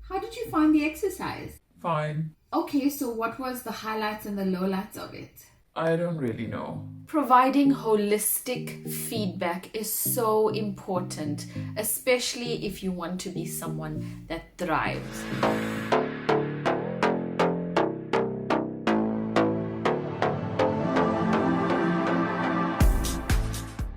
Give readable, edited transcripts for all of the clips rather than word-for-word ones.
How did you find the exercise? Fine. Okay, so what was the highlights and the lowlights of it? I don't really know. Providing holistic feedback is so important, especially if you want to be someone that thrives.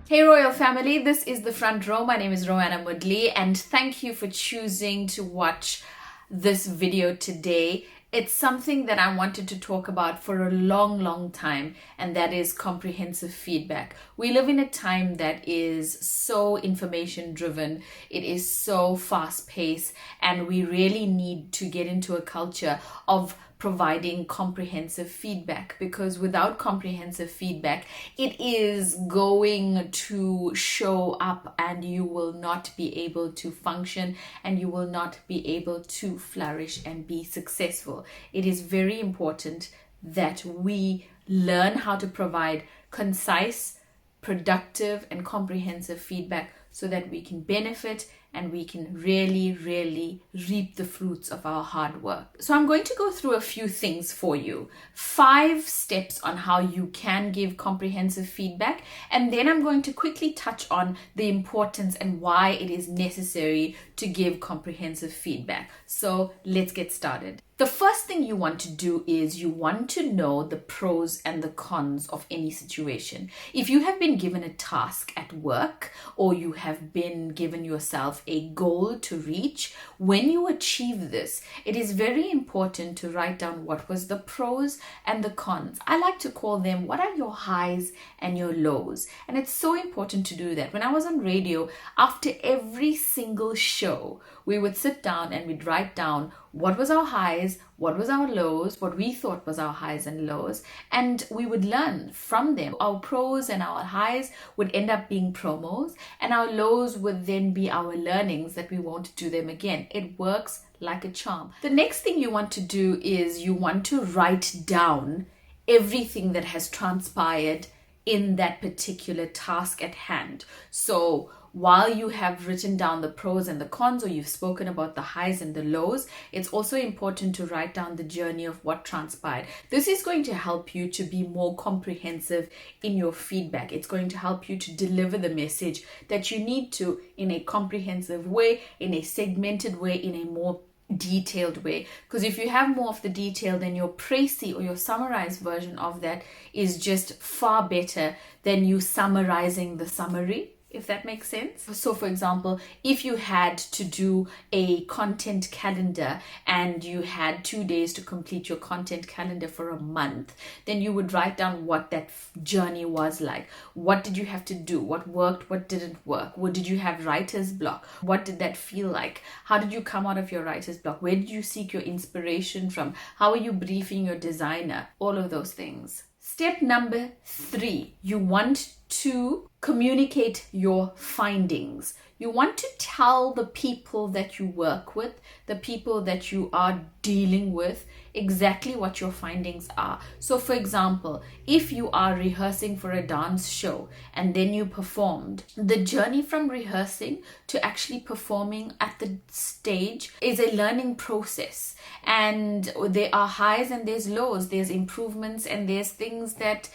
Hey Royal Family, this is the Front Row. My name is Roanna Moodley and thank you for choosing to watch this video today. It's something that I wanted to talk about for a long time, and that is comprehensive feedback. We live in a time that is so information driven, it is so fast paced, and we really need to get into a culture of providing comprehensive feedback, because without comprehensive feedback it is going to show up and you will not be able to function and you will not be able to flourish and be successful. It is very important that we learn how to provide concise, productive and comprehensive feedback so that we can benefit and we can really reap the fruits of our hard work. So I'm going to go through a few things for you. 5 steps on how you can give comprehensive feedback, and then I'm going to quickly touch on the importance and why it is necessary to give comprehensive feedback. So let's get started. The first thing you want to do is you want to know the pros and the cons of any situation. If you have been given a task at work or you have been given yourself a goal to reach, when you achieve this, it is very important to write down what was the pros and the cons. I like to call them, what are your highs and your lows? And it's so important to do that. When I was on radio, after every single show, we would sit down and we'd write down what was our highs, what was our lows, what we thought was our highs and lows, and we would learn from them. Our pros and our highs would end up being promos, and our lows would then be our learnings that we won't do them again. It works like a charm. The next thing you want to do is you want to write down everything that has transpired in that particular task at hand. So while you have written down the pros and the cons, or you've spoken about the highs and the lows, it's also important to write down the journey of what transpired. This is going to help you to be more comprehensive in your feedback. It's going to help you to deliver the message that you need to in a comprehensive way, in a segmented way, in a more detailed way. Because if you have more of the detail, then your précis or your summarized version of that is just far better than you summarizing the summary, if that makes sense. So for example, if you had to do a content calendar and you had 2 days to complete your content calendar for a month, then you would write down what that journey was like. What did you have to do? What worked? What didn't work? What did you have writer's block? What did that feel like? How did you come out of your writer's block? Where did you seek your inspiration from? How are you briefing your designer? All of those things. Step number 3, you want to communicate your findings. You want to tell the people that you work with, the people that you are dealing with, exactly what your findings are. So for example, if you are rehearsing for a dance show and then you performed, the journey from rehearsing to actually performing at the stage is a learning process. And there are highs and there's lows, there's improvements and there's things that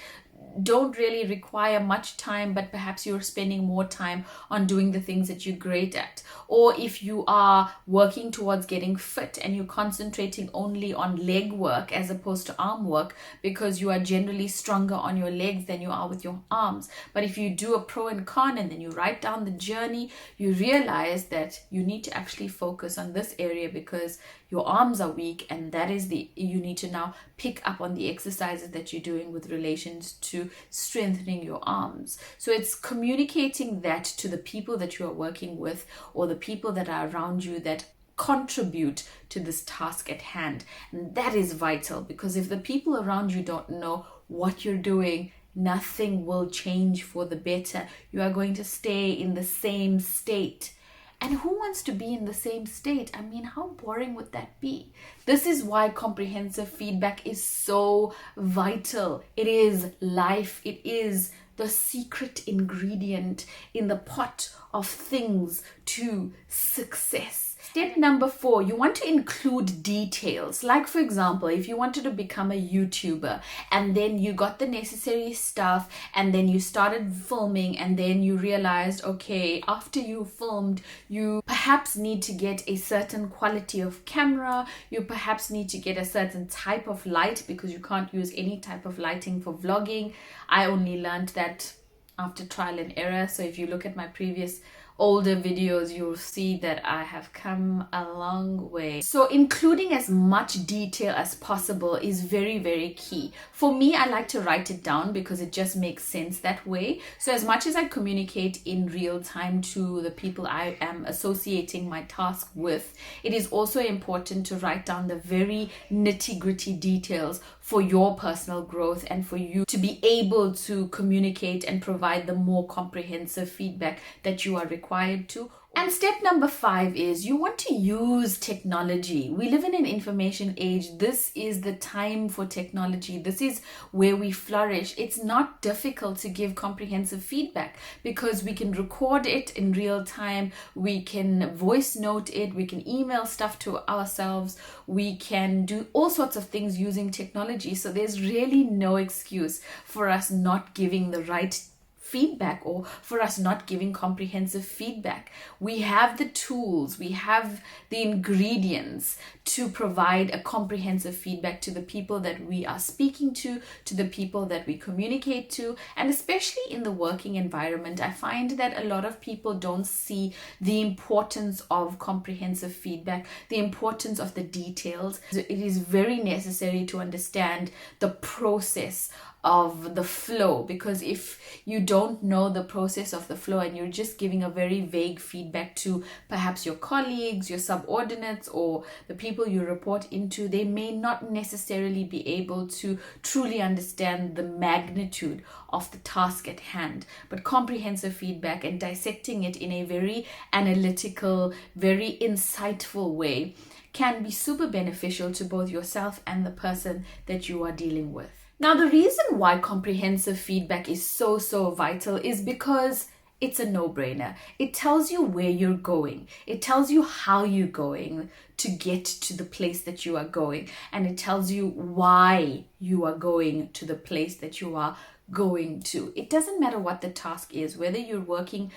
don't really require much time, but perhaps you're spending more time on doing the things that you're great at. Or if you are working towards getting fit and you're concentrating only on leg work as opposed to arm work, because you are generally stronger on your legs than you are with your arms. But if you do a pro and con and then you write down the journey, you realize that you need to actually focus on this area because your arms are weak, and that is you need to now pick up on the exercises that you're doing with relations to strengthening your arms. So it's communicating that to the people that you are working with or the people that are around you that contribute to this task at hand. And that is vital, because if the people around you don't know what you're doing, nothing will change for the better. You are going to stay in the same state. And who wants to be in the same state? I mean, how boring would that be? This is why comprehensive feedback is so vital. It is life. It is the secret ingredient in the pot of things to success. Step number 4, you want to include details. Like, for example, if you wanted to become a YouTuber and then you got the necessary stuff and then you started filming and then you realized, okay, after you filmed, you perhaps need to get a certain quality of camera, you perhaps need to get a certain type of light because you can't use any type of lighting for vlogging. I only learned that after trial and error. So if you look at my previous older videos, you'll see that I have come a long way. So including as much detail as possible is very, very key. For me, I like to write it down because it just makes sense that way. So as much as I communicate in real time to the people I am associating my task with, it is also important to write down the very nitty-gritty details for your personal growth and for you to be able to communicate and provide the more comprehensive feedback that you are required to. And step number 5 is you want to use technology. We live in an information age. This is the time for technology. This is where we flourish. It's not difficult to give comprehensive feedback because we can record it in real time. We can voice note it. We can email stuff to ourselves. We can do all sorts of things using technology. So there's really no excuse for us not giving the right feedback or for us not giving comprehensive feedback. We have the tools, we have the ingredients to provide a comprehensive feedback to the people that we are speaking to the people that we communicate to, and especially in the working environment. I find that a lot of people don't see the importance of comprehensive feedback, the importance of the details. It is very necessary to understand the process of the flow, because if you don't know the process of the flow and you're just giving a very vague feedback to perhaps your colleagues, your subordinates, or the people you report into, they may not necessarily be able to truly understand the magnitude of the task at hand. But comprehensive feedback and dissecting it in a very analytical, very insightful way can be super beneficial to both yourself and the person that you are dealing with. Now, the reason why comprehensive feedback is so vital is because it's a no-brainer. It tells you where you're going. It tells you how you're going to get to the place that you are going. And it tells you why you are going to the place that you are going to. It doesn't matter what the task is, whether you're working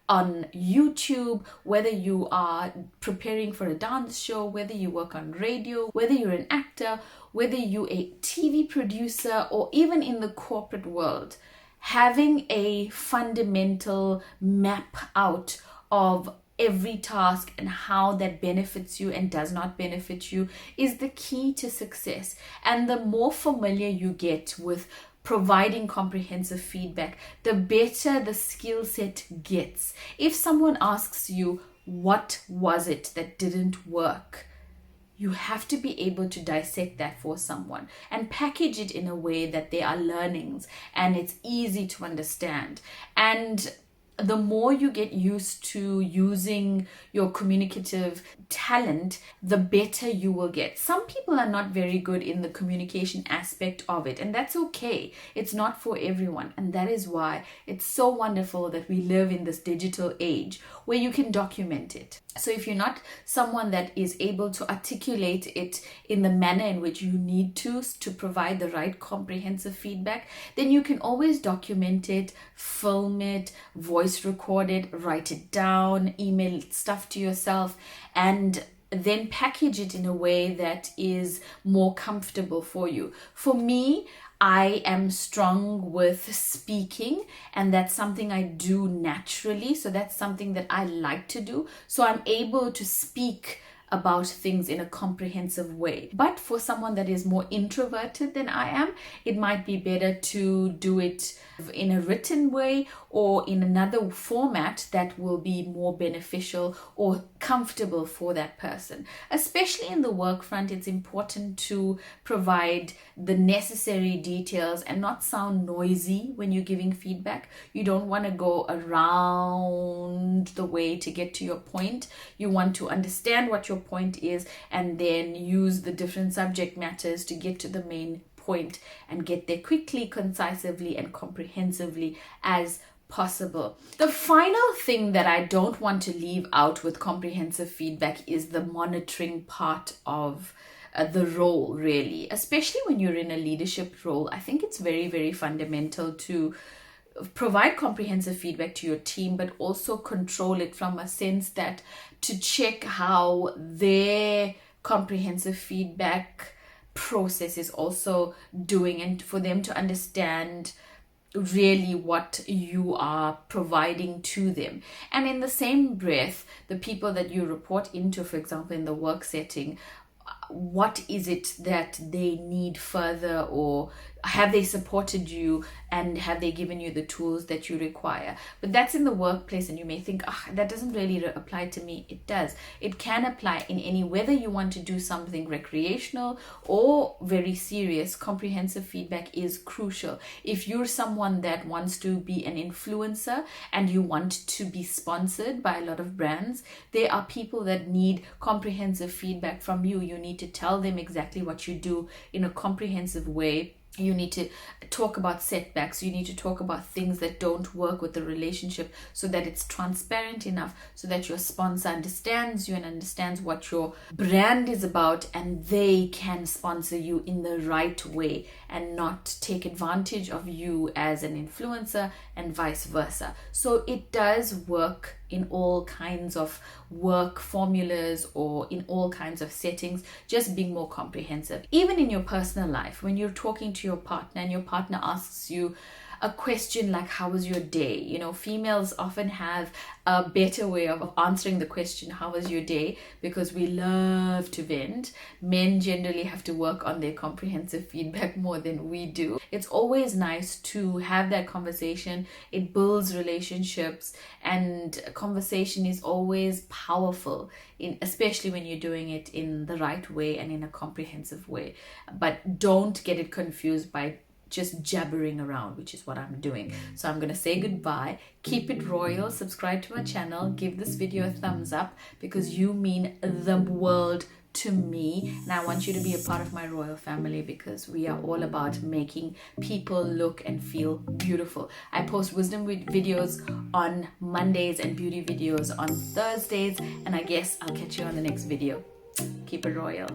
on YouTube, whether you are preparing for a dance show, whether you work on radio, whether you're an actor, whether you're a TV producer, or even in the corporate world, having a fundamental map out of every task and how that benefits you and does not benefit you is the key to success. And the more familiar you get with providing comprehensive feedback, the better the skill set gets. If someone asks you, what was it that didn't work? You have to be able to dissect that for someone and package it in a way that there are learnings and it's easy to understand. And the more you get used to using your communicative talent, the better you will get. Some people are not very good in the communication aspect of it, and that's okay. It's not for everyone, and that is why it's so wonderful that we live in this digital age where you can document it. So if you're not someone that is able to articulate it in the manner in which you need to provide the right comprehensive feedback, then you can always document it, film it, voice record it, write it down, email stuff to yourself, and then package it in a way that is more comfortable for you. For me, I am strong with speaking, and that's something I do naturally. So that's something that I like to do. So I'm able to speak about things in a comprehensive way. But for someone that is more introverted than I am, it might be better to do it in a written way or in another format that will be more beneficial or comfortable for that person. Especially in the work front, it's important to provide the necessary details and not sound noisy when you're giving feedback. You don't want to go around the way to get to your point. You want to understand what your point is and then use the different subject matters to get to the main point and get there quickly, concisely, and comprehensively as possible. The final thing that I don't want to leave out with comprehensive feedback is the monitoring part of the role, really, especially when you're in a leadership role. I think it's very, very fundamental to provide comprehensive feedback to your team, but also control it from a sense that to check how their comprehensive feedback process is also doing, and for them to understand really what you are providing to them. And in the same breath, the people that you report into, for example, in the work setting, what is it that they need further, or have they supported you and have they given you the tools that you require? But that's in the workplace, and you may think, that doesn't really apply to me. It does. It can apply in any, whether you want to do something recreational or very serious. Comprehensive feedback is crucial. If you're someone that wants to be an influencer and you want to be sponsored by a lot of brands, there are people that need comprehensive feedback from you. You need to tell them exactly what you do in a comprehensive way. You need to talk about setbacks. You need to talk about things that don't work with the relationship, so that it's transparent enough so that your sponsor understands you and understands what your brand is about, and they can sponsor you in the right way and not take advantage of you as an influencer, and vice versa. So it does work in all kinds of work formulas or in all kinds of settings, just being more comprehensive. Even in your personal life, when you're talking to your partner and your partner asks you a question like, how was your day? You know, females often have a better way of answering the question, how was your day? Because we love to vent. Men generally have to work on their comprehensive feedback more than we do. It's always nice to have that conversation. It builds relationships, and conversation is always powerful, especially when you're doing it in the right way and in a comprehensive way. But don't get it confused by just jabbering around, which is what I'm doing. So I'm going to say goodbye. Keep it royal. Subscribe to my channel. Give this video a thumbs up, because you mean the world to me, and I want you to be a part of my royal family, because we are all about making people look and feel beautiful. I post wisdom videos on Mondays and beauty videos on Thursdays, and I guess I'll catch you on the next video. Keep it royal.